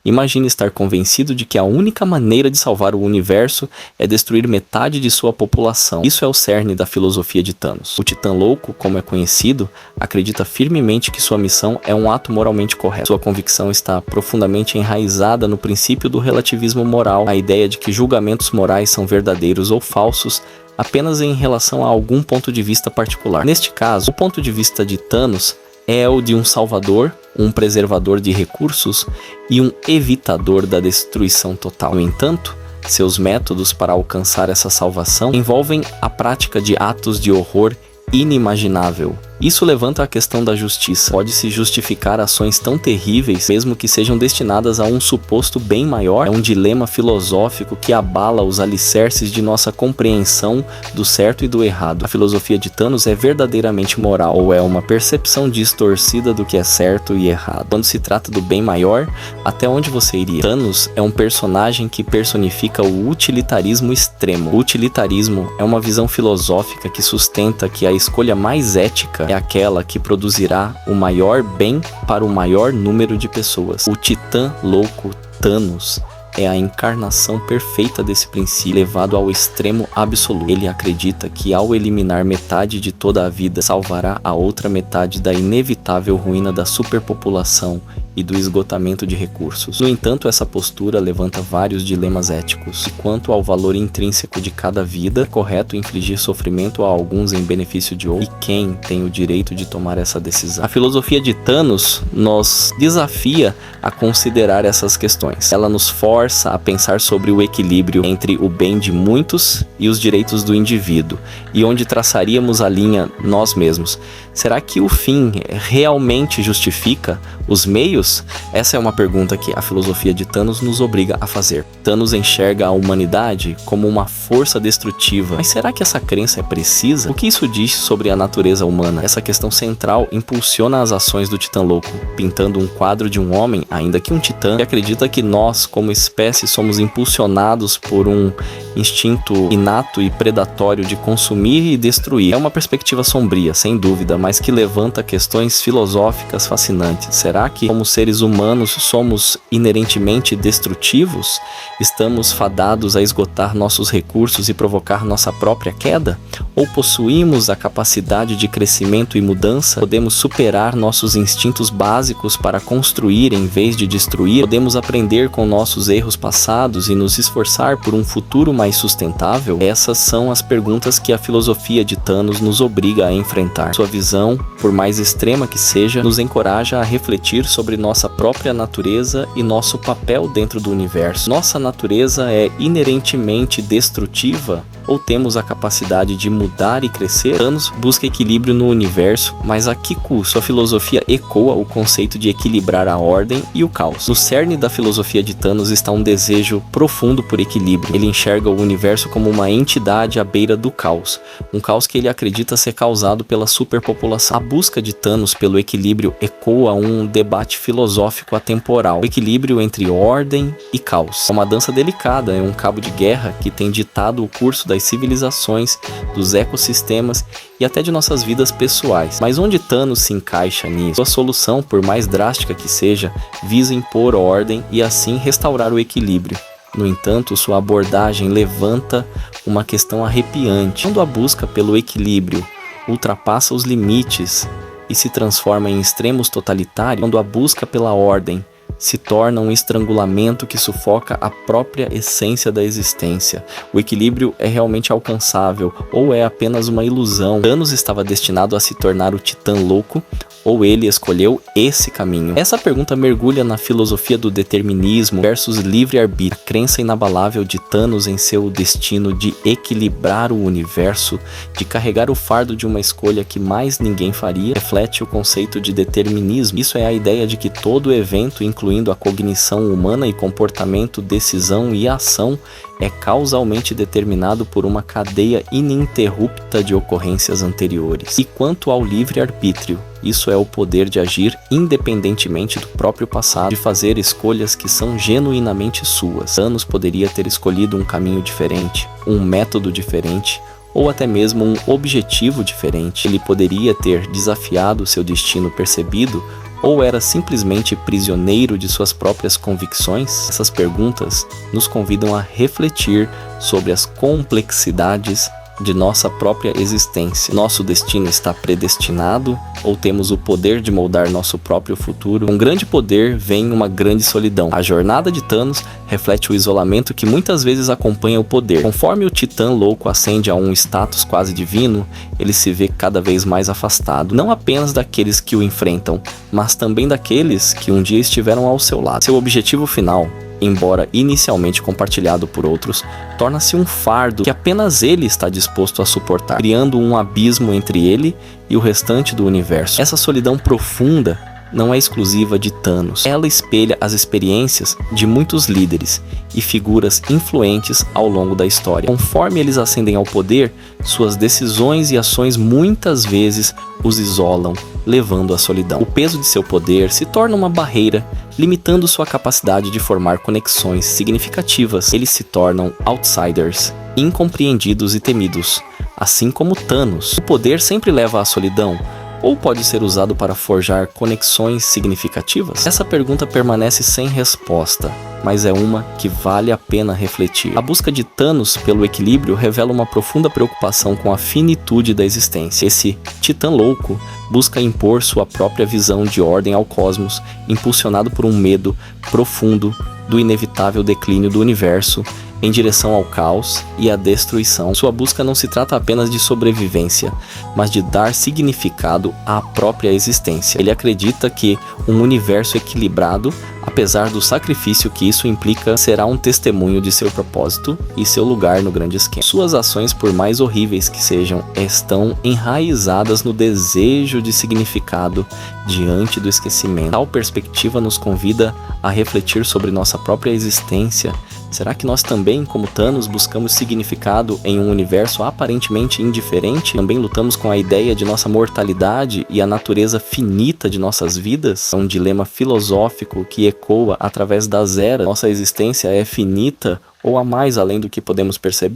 Imagine estar convencido de que a única maneira de salvar o universo é destruir metade de sua população. Isso é o cerne da filosofia de Thanos. O Titã Louco, como é conhecido, acredita firmemente que sua missão é um ato moralmente correto. Sua convicção está profundamente enraizada no princípio do relativismo moral, a ideia de que julgamentos morais são verdadeiros ou falsos apenas em relação a algum ponto de vista particular. Neste caso, o ponto de vista de Thanos é o de um salvador, um preservador de recursos e um evitador da destruição total. No entanto, seus métodos para alcançar essa salvação envolvem a prática de atos de horror inimaginável. Isso levanta a questão da justiça. Pode-se justificar ações tão terríveis, mesmo que sejam destinadas a um suposto bem maior? É um dilema filosófico que abala os alicerces de nossa compreensão do certo e do errado. A filosofia de Thanos é verdadeiramente moral, ou é uma percepção distorcida do que é certo e errado? Quando se trata do bem maior, até onde você iria? Thanos é um personagem que personifica o utilitarismo extremo. O utilitarismo é uma visão filosófica que sustenta que a escolha mais ética é aquela que produzirá o maior bem para o maior número de pessoas. O Titã Louco Thanos é a encarnação perfeita desse princípio, levado ao extremo absoluto. Ele acredita que ao eliminar metade de toda a vida, salvará a outra metade da inevitável ruína da superpopulação e do esgotamento de recursos. No entanto, essa postura levanta vários dilemas éticos. E quanto ao valor intrínseco de cada vida, é correto infligir sofrimento a alguns em benefício de outros? E quem tem o direito de tomar essa decisão? A filosofia de Thanos nos desafia a considerar essas questões. Ela nos força a pensar sobre o equilíbrio entre o bem de muitos e os direitos do indivíduo, e onde traçaríamos a linha nós mesmos. Será que o fim realmente justifica os meios? Essa é uma pergunta que a filosofia de Thanos nos obriga a fazer. Thanos enxerga a humanidade como uma força destrutiva. Mas será que essa crença é precisa? O que isso diz sobre a natureza humana? Essa questão central impulsiona as ações do Titã Louco, pintando um quadro de um homem, ainda que um titã, que acredita que nós, como espécie, somos impulsionados por um instinto inato e predatório de consumir e destruir. É uma perspectiva sombria, sem dúvida, mas que levanta questões filosóficas fascinantes. Será que, como seres humanos, somos inerentemente destrutivos? Estamos fadados a esgotar nossos recursos e provocar nossa própria queda? Ou possuímos a capacidade de crescimento e mudança? Podemos superar nossos instintos básicos para construir em vez de destruir? Podemos aprender com nossos erros passados e nos esforçar por um futuro mais sustentável? Essas são as perguntas que a filosofia de Thanos nos obriga a enfrentar. Sua visão, por mais extrema que seja, nos encoraja a refletir sobre nossa própria natureza e nosso papel dentro do universo. Nossa natureza é inerentemente destrutiva? Ou temos a capacidade de mudar e crescer? Thanos busca equilíbrio no universo, mas a que custo? Sua filosofia ecoa o conceito de equilibrar a ordem e o caos. No cerne da filosofia de Thanos está um desejo profundo por equilíbrio. Ele enxerga o universo como uma entidade à beira do caos, um caos que ele acredita ser causado pela superpopulação. A busca de Thanos pelo equilíbrio ecoa um debate filosófico atemporal. O equilíbrio entre ordem e caos é uma dança delicada, é um cabo de guerra que tem ditado o curso das civilizações, dos ecossistemas e até de nossas vidas pessoais. Mas onde Thanos se encaixa nisso? Sua solução, por mais drástica que seja, visa impor ordem e assim restaurar o equilíbrio. No entanto, sua abordagem levanta uma questão arrepiante. Quando a busca pelo equilíbrio ultrapassa os limites e se transforma em extremos totalitários, quando a busca pela ordem se torna um estrangulamento que sufoca a própria essência da existência. O equilíbrio é realmente alcançável ou é apenas uma ilusão? Thanos estava destinado a se tornar o Titã Louco ou ele escolheu esse caminho? Essa pergunta mergulha na filosofia do determinismo versus livre-arbítrio. A crença inabalável de Thanos em seu destino de equilibrar o universo, de carregar o fardo de uma escolha que mais ninguém faria, reflete o conceito de determinismo. Isso é a ideia de que todo evento, incluindo a cognição humana e comportamento, decisão e ação, é causalmente determinado por uma cadeia ininterrupta de ocorrências anteriores. E quanto ao livre-arbítrio, isso é o poder de agir independentemente do próprio passado, de fazer escolhas que são genuinamente suas. Thanos poderia ter escolhido um caminho diferente, um método diferente, ou até mesmo um objetivo diferente. Ele poderia ter desafiado seu destino percebido Ou era simplesmente prisioneiro de suas próprias convicções? Essas perguntas nos convidam a refletir sobre as complexidades de nossa própria existência. Nosso destino está predestinado ou temos o poder de moldar nosso próprio futuro? Com grande poder vem uma grande solidão. A jornada de Thanos reflete o isolamento que muitas vezes acompanha o poder. Conforme o Titã Louco ascende a um status quase divino, ele se vê cada vez mais afastado, não apenas daqueles que o enfrentam, mas também daqueles que um dia estiveram ao seu lado. Seu objetivo final, embora inicialmente compartilhado por outros, torna-se um fardo que apenas ele está disposto a suportar, criando um abismo entre ele e o restante do universo. Essa solidão profunda não é exclusiva de Thanos. Ela espelha as experiências de muitos líderes e figuras influentes ao longo da história. Conforme eles ascendem ao poder, suas decisões e ações muitas vezes os isolam, levando à solidão. O peso de seu poder se torna uma barreira, limitando sua capacidade de formar conexões significativas. Eles se tornam outsiders, incompreendidos e temidos. Assim como Thanos, o poder sempre leva à solidão, ou pode ser usado para forjar conexões significativas? Essa pergunta permanece sem resposta, mas é uma que vale a pena refletir. A busca de Thanos pelo equilíbrio revela uma profunda preocupação com a finitude da existência. Esse Titã Louco busca impor sua própria visão de ordem ao cosmos, impulsionado por um medo profundo do inevitável declínio do universo em direção ao caos e à destruição. Sua busca não se trata apenas de sobrevivência, mas de dar significado à própria existência. Ele acredita que um universo equilibrado, apesar do sacrifício que isso implica, será um testemunho de seu propósito e seu lugar no grande esquema. Suas ações, por mais horríveis que sejam, estão enraizadas no desejo de significado diante do esquecimento. Tal perspectiva nos convida a refletir sobre nossa própria existência. Será que nós também, como Thanos, buscamos significado em um universo aparentemente indiferente? Também lutamos com a ideia de nossa mortalidade e a natureza finita de nossas vidas? É um dilema filosófico que ecoa através das eras. Nossa existência é finita ou há mais além do que podemos perceber?